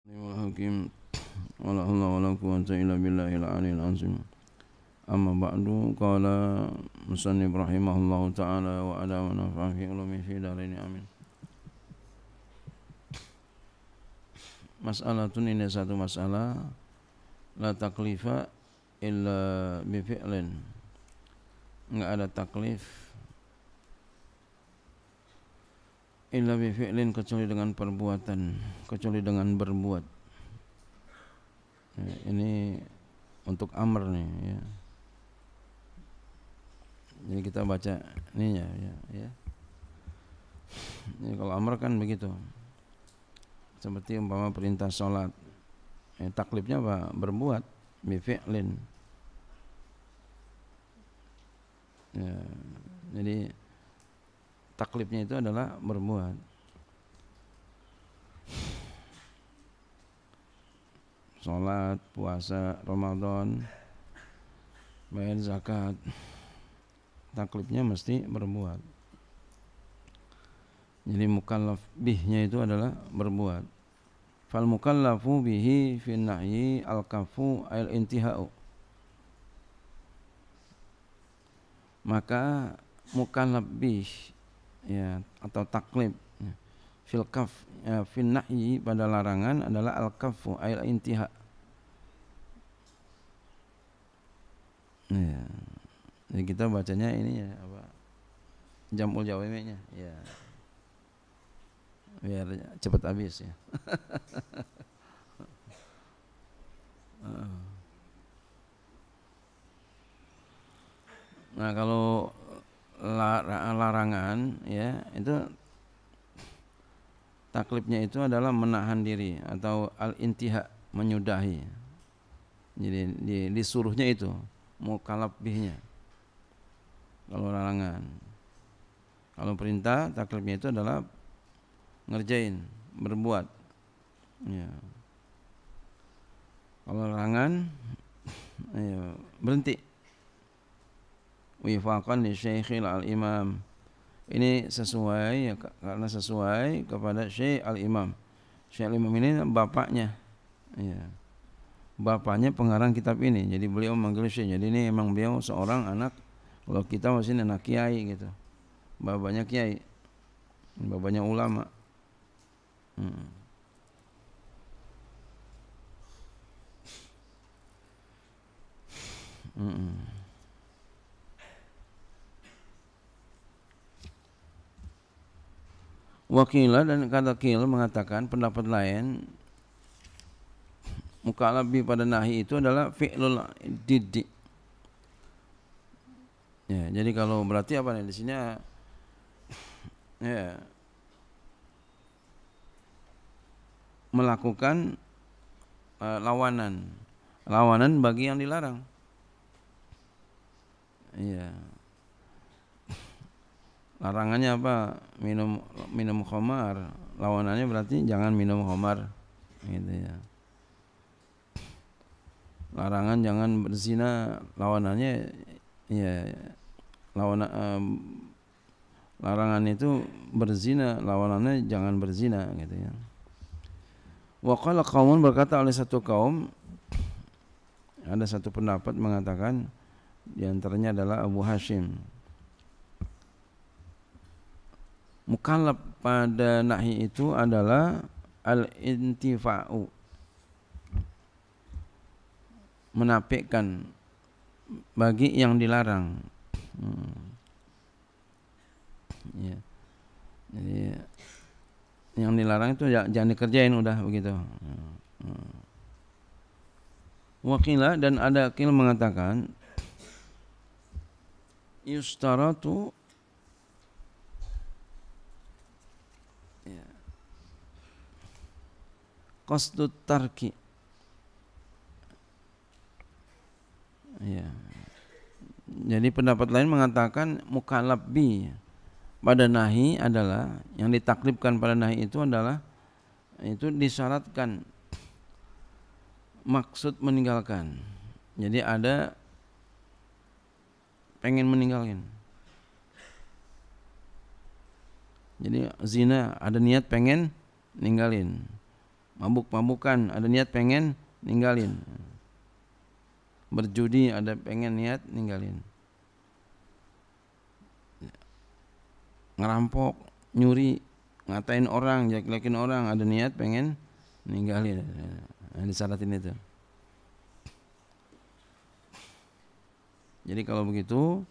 Hakim wala haula wala quwwata illa billahil aliyil azim. Amma ba'du, qala musannif rahimahullahu ta'ala wa ala wa nafa'a fi ulumi fi darini amin. Mas'alatun, ini satu masalah, la taklifa illa bi fi'lin, enggak ada taklif illa bi fi'lin, kecuali dengan perbuatan, kecuali dengan berbuat. Ya, ini untuk amr nih ya. Jadi kita baca ininya ya. Jadi kalau amr kan begitu. Seperti umpama perintah salat. Taklifnya apa? Berbuat bi fi'lin. Ya, jadi taklifnya itu adalah berbuat. Salat, puasa, Ramadan, bayar zakat, taklifnya mesti berbuat. Jadi mukallaf bihnya itu adalah berbuat. Fal mukallafu bihi fin nahyi al-kafu al-intihau. Maka mukallaf bih ya, atau taklif ya, fil kaf ya, fin nahyi pada larangan adalah al-kafu al-intiha. Ya. Jadi kita bacanya ini ya apa? Jamul jawami'nya ya. Biar cepat habis ya. Nah, kalau larangan ya, itu taklifnya itu adalah menahan diri atau al-intiha, menyudahi. Jadi disuruhnya itu mukallaf bihnya. Kalau larangan. Kalau perintah, taklifnya itu adalah ngerjain, berbuat. Ya. Kalau larangan, ya, berhenti. Wifaqan li Syekhil al-Imam. Ini sesuai ya, karena sesuai kepada Syekh al-Imam. Syekh al-Imam ini bapaknya. Ya. Bapaknya pengarang kitab ini. Jadi beliau memanggil Syekh. Jadi ini memang beliau seorang anak, kalau kita masih anak kiai gitu. Bapaknya kiai. Bapaknya ulama. Wakilah dan kata kil mengatakan pendapat lain, mukallaf bi pada nahi itu adalah fi'lul diddi. Ya, jadi kalau berarti apa nih di sini ya, melakukan lawanan bagi yang dilarang. Iya. Larangannya apa? Minum khamar. Lawanannya berarti jangan minum khamar. Gitu ya. Larangan jangan berzina, lawanannya ya larangan itu berzina, lawanannya jangan berzina gitu ya. Wa qala qaumun, berkata oleh satu kaum, ada satu pendapat mengatakan, di antaranya adalah Abu Hashim, mukallaf pada nahi itu adalah al-intifa'u, menafikan bagi yang dilarang. Ya. Jadi yang dilarang itu jangan dikerjain, udah begitu. Wakilah dan ada akil mengatakan, yustaratu qasdut tarki. Ya. Jadi pendapat lain mengatakan mukallaf bi pada nahi adalah, yang ditaklifkan pada nahi itu adalah, itu disyaratkan maksud meninggalkan. Jadi ada pengen meninggalkan. Jadi zina ada niat pengen ninggalin. Mabuk-mabukan, ada niat pengen ninggalin. Berjudi, ada pengen niat ninggalin. Ngerampok, nyuri, ngatain orang, jelek-jelekin orang, ada niat pengen ninggalin. Disyaratin itu. Jadi kalau begitu,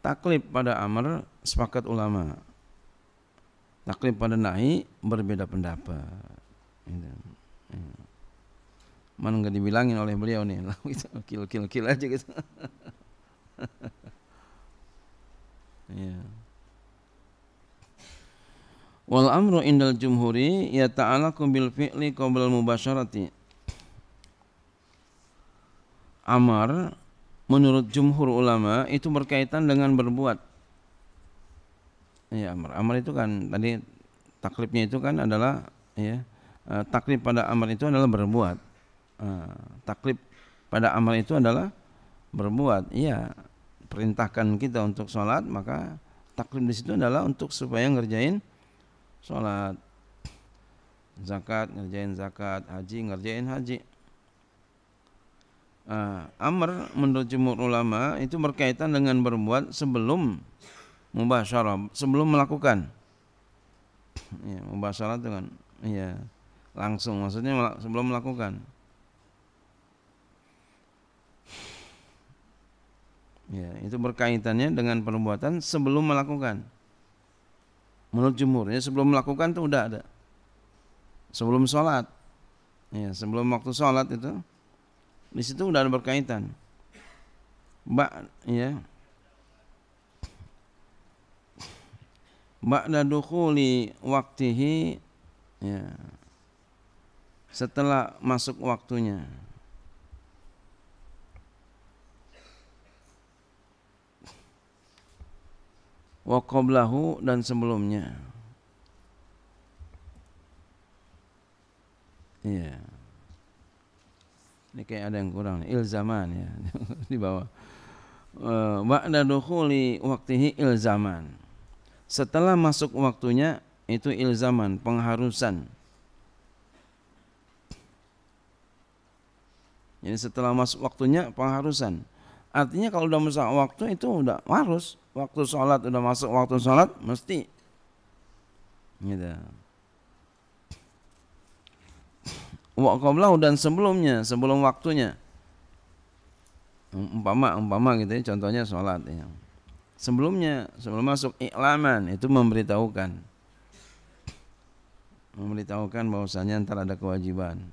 taklif pada amr sepakat ulama. Taklif pada nahi berbeda pendapat. Mana nggak dibilangin oleh beliau nih, kil aja gitu. Ya. Wal amru indal jumhuri yata'allaqu bil fi'li qabla al mubasyarati. Amar menurut jumhur ulama itu berkaitan dengan berbuat. Ya, amar itu kan tadi taklifnya itu kan adalah ya, taklif pada amar itu adalah berbuat. Taklif pada amar itu adalah berbuat. Iya, perintahkan kita untuk sholat, maka taklif di situ adalah untuk supaya ngerjain sholat, zakat ngerjain zakat, haji ngerjain haji. Amr menurut jumhur ulama itu berkaitan dengan berbuat sebelum mubasyarah, sebelum melakukan. Ya, mubasyarah dengan ya langsung, maksudnya sebelum melakukan. Ya, itu berkaitannya dengan perbuatan sebelum melakukan. Menurut jumhur, ya sebelum melakukan itu udah ada. Sebelum sholat, ya sebelum waktu sholat itu. Di situ udah ada berkaitan. Ya. Ba'da dukhuli waqtihi, ya. Setelah masuk waktunya. Wa qablahu dan sebelumnya. Iya. Ini kayak ada yang kurang, ilzaman ya di bawah. Ba'da dukhuli waqtihi ilzaman. Setelah masuk waktunya itu ilzaman, pengharusan. Jadi setelah masuk waktunya pengharusan. Artinya kalau udah masuk waktu itu udah harus. Waktu sholat udah masuk waktu sholat mesti. Gitu. Wa qablahu dan sebelumnya, sebelum waktunya. Umpama gitu ya, contohnya sholat ya. Sebelum masuk iklaman itu memberitahukan bahwasanya ntar ada kewajiban.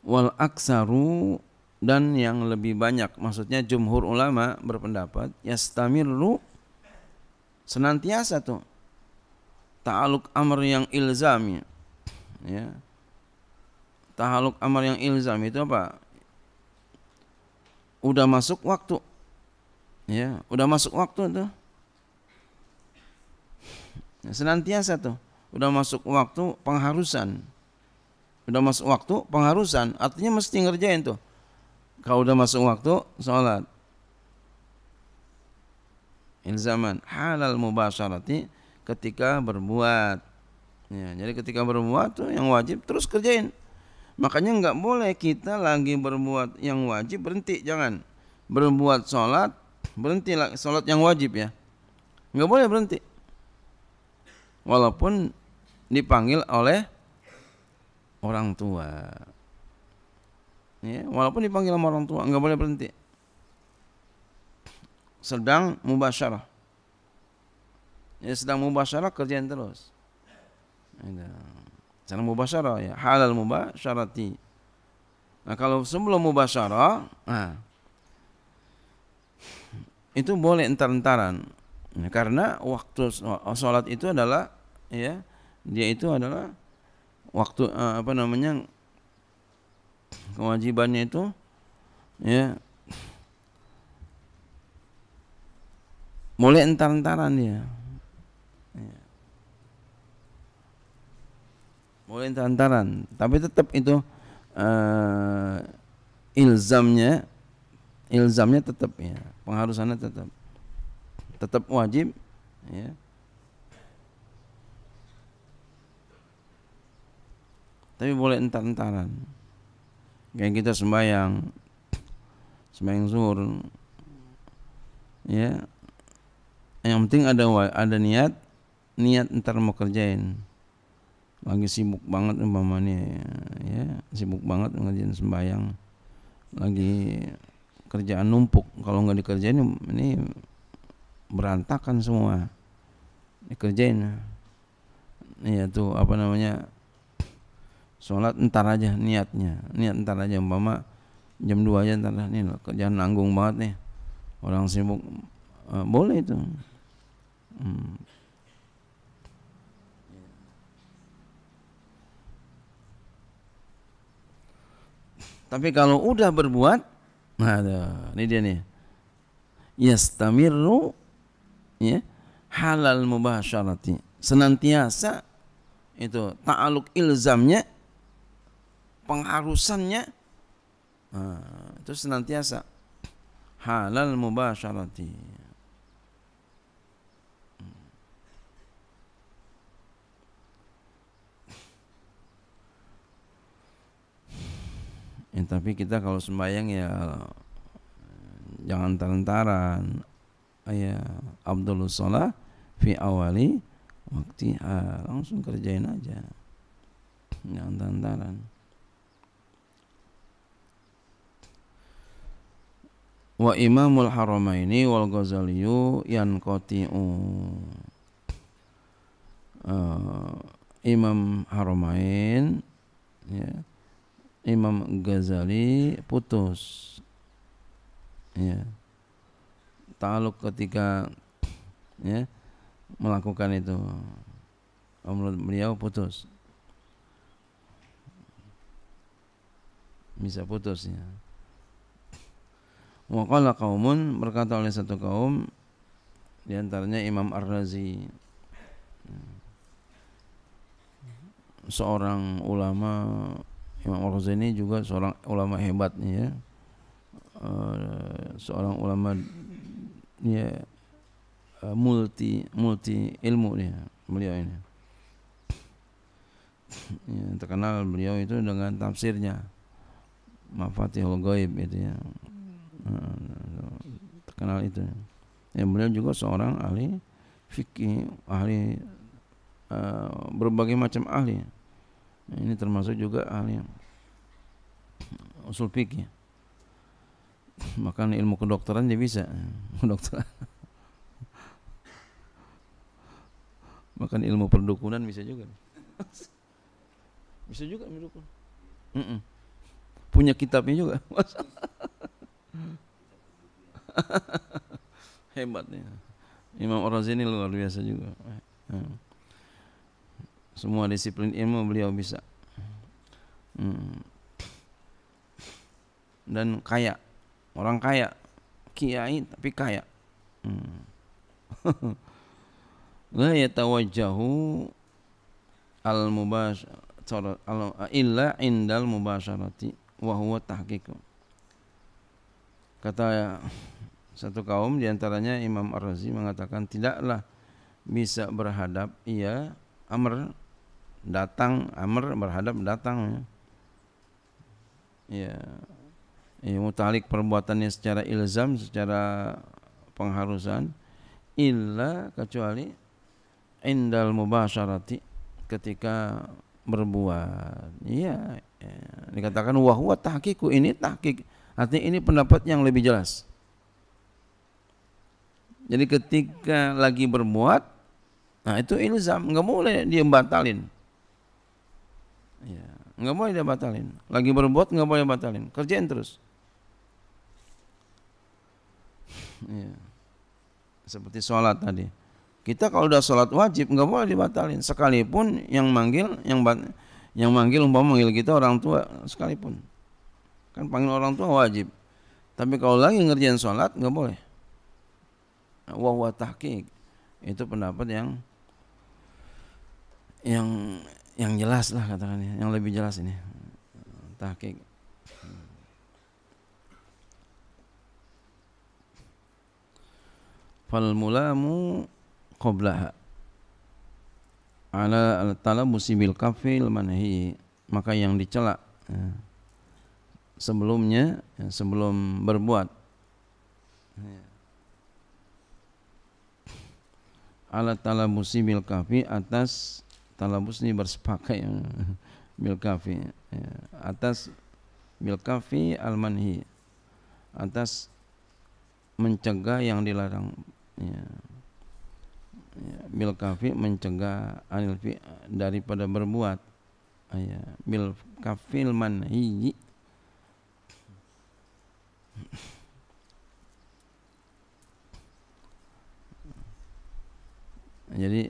Wal aksaru dan yang lebih banyak, maksudnya jumhur ulama berpendapat yastamirru senantiasa tuh ta'aluk amr yang ilzami, ya. Ta'aluk amr yang ilzami itu apa? Udah masuk waktu, ya, udah masuk waktu tuh, senantiasa tuh, udah masuk waktu pengharusan, udah masuk waktu pengharusan, artinya mesti ngerjain tuh. Kalau udah masuk waktu sholat, ilzaman halal mubasyarati ketika berbuat, ya, jadi ketika berbuat tuh yang wajib terus kerjain. Makanya nggak boleh kita lagi berbuat yang wajib berhenti, jangan. Berbuat sholat berhenti lah, sholat yang wajib ya, nggak boleh berhenti. Walaupun dipanggil oleh orang tua, ya, walaupun dipanggil sama orang tua nggak boleh berhenti. Sedang mubasyarah, ya, sedang mubasyarah kerjain terus. Sedang mubasyarah ya, halal mubasyarati. Nah kalau sebelum mubasyarah, itu boleh entar-entaran. Nah, karena waktu sholat itu adalah, ya, dia itu adalah waktu kewajibannya itu, ya, boleh entar-entaran dia. Ya. Boleh entar-entaran, tapi tetap itu ilzamnya tetap, ya, pengharusannya tetap wajib, ya. tapi boleh entar-entaran. Kayak kita sembahyang zuhur, ya, yang penting ada niat entar mau kerjain. Lagi sibuk banget umpamanya, ya, sibuk banget ngerjain sembahyang, lagi kerjaan numpuk, kalau nggak dikerjain ini berantakan semua. Dikerjain, ya tuh apa namanya, sholat entar aja niat entar aja, umpama jam 2 aja entar, nih loh, kerjaan nanggung banget nih, orang sibuk, boleh itu. Tapi kalau udah berbuat, nah ini dia nih, yastamiru, ya, halal mubasyarati, senantiasa itu ta'aluk ilzamnya, pengharusannya, itu senantiasa halal mubasyarati. Ya, tapi kita kalau sembahyang ya jangan taran-taran, ya, afdhalus shalah fi awali waktiha, langsung kerjain aja, jangan taran-taran. Wa imamul haramaini wal ghazaliyu yanqati'u, Imam Haramain, ya, Imam Ghazali putus, ya, ta'aluk ketika, ya, melakukan itu, menurut beliau putus, bisa putus, ya. Wa qala qaumun, berkata oleh satu kaum, di antaranya Imam Ar-Razi, seorang ulama. Imam Ar-Razi ini juga seorang ulama hebat, ya, seorang ulama, ya, multi ilmu dia, beliau ini, ya, terkenal beliau itu dengan tafsirnya Mafatihul Ghaib itu, ya, terkenal itu, ya. Beliau juga seorang ahli fikih, ahli berbagai macam ahli. Ini termasuk juga ahli usul fikih. Makan ilmu kedokteran dia bisa, kedokteran. Makan ilmu perdukunan bisa juga. Bisa juga mendukun. Punya kitabnya juga. Hebatnya. Imam Ar-Razi ini luar biasa juga. Semua disiplin ilmu beliau bisa. Dan kaya, orang kaya, kiai tapi kaya. La yatawajjahu al-mubasyarah illa indal mubasyarati wa huwa tahqiq. Kata satu kaum, diantaranya Imam Ar-Razi, mengatakan tidaklah bisa berhadap, ia amr datang, amr berhadap datang, ya, mutalik perbuatannya secara ilzam, secara pengharusan, illa kecuali indal mubasyarati, ketika berbuat, ya, dikatakan wa huwa tahqiqu, ini tahqiq, artinya ini pendapat yang lebih jelas. Jadi ketika lagi berbuat, nah itu ilzam, nggak boleh dia batalin. Ya, nggak boleh dia batalin. Lagi berbuat nggak boleh batalin, kerjain terus. Ya. Seperti sholat tadi. Kita kalau udah sholat wajib nggak boleh dibatalin, sekalipun yang manggil umpama manggil kita orang tua sekalipun. Kan panggil orang tua wajib. Tapi kalau lagi ngerjain sholat nggak boleh. Wa huwa tahqiq, itu pendapat yang jelas lah, katakan, yang lebih jelas ini tahqiq. Fal mulamu qablaha ala al-talabusi bil kafil manhi maka yang dicela sebelumnya, sebelum berbuat. Ala talabusi bil kafi, atas talabus ini bersepakat bil kafi, atas bil kafi al manhi, atas mencegah yang dilarang, bil kafi mencegah anil fi daripada berbuat, bil kafil manhi. Jadi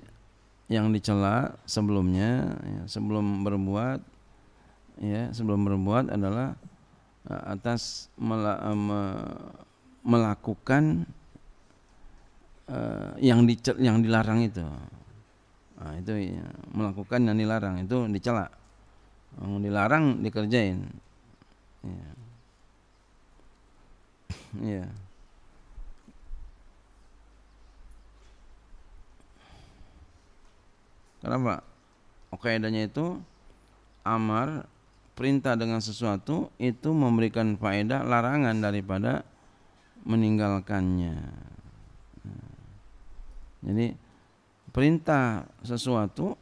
yang dicela sebelumnya, sebelum berbuat, sebelum berbuat adalah atas melakukan yang dilarang itu. Itu melakukan yang dilarang itu dicela. Yang dilarang dikerjain. Kenapa? Kaidahnya itu amar, perintah dengan sesuatu itu memberikan faedah, larangan daripada meninggalkannya. Jadi perintah sesuatu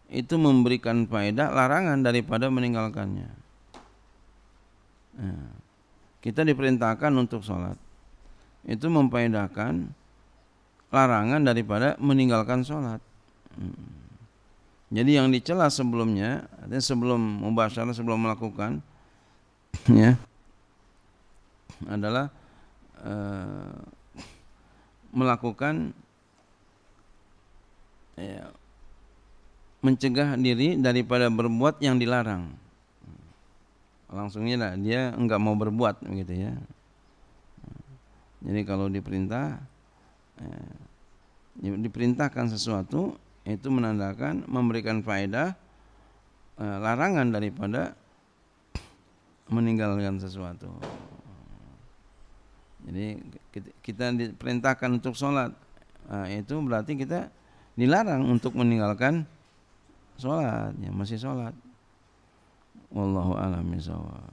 itu memberikan faedah, larangan daripada meninggalkannya. Kita diperintahkan untuk sholat, itu memfaedahkan larangan daripada meninggalkan sholat. Jadi yang dicela sebelumnya, artinya sebelum mubasyarah, sebelum melakukan, adalah melakukan, mencegah diri daripada berbuat yang dilarang. Langsungnya lah dia enggak mau berbuat, begitu ya. Jadi kalau diperintah, diperintahkan sesuatu, itu menandakan memberikan faedah, larangan daripada meninggalkan sesuatu. Jadi kita diperintahkan untuk sholat, itu berarti kita dilarang untuk meninggalkan sholat, masih sholat. Wallahu a'lam bishawab.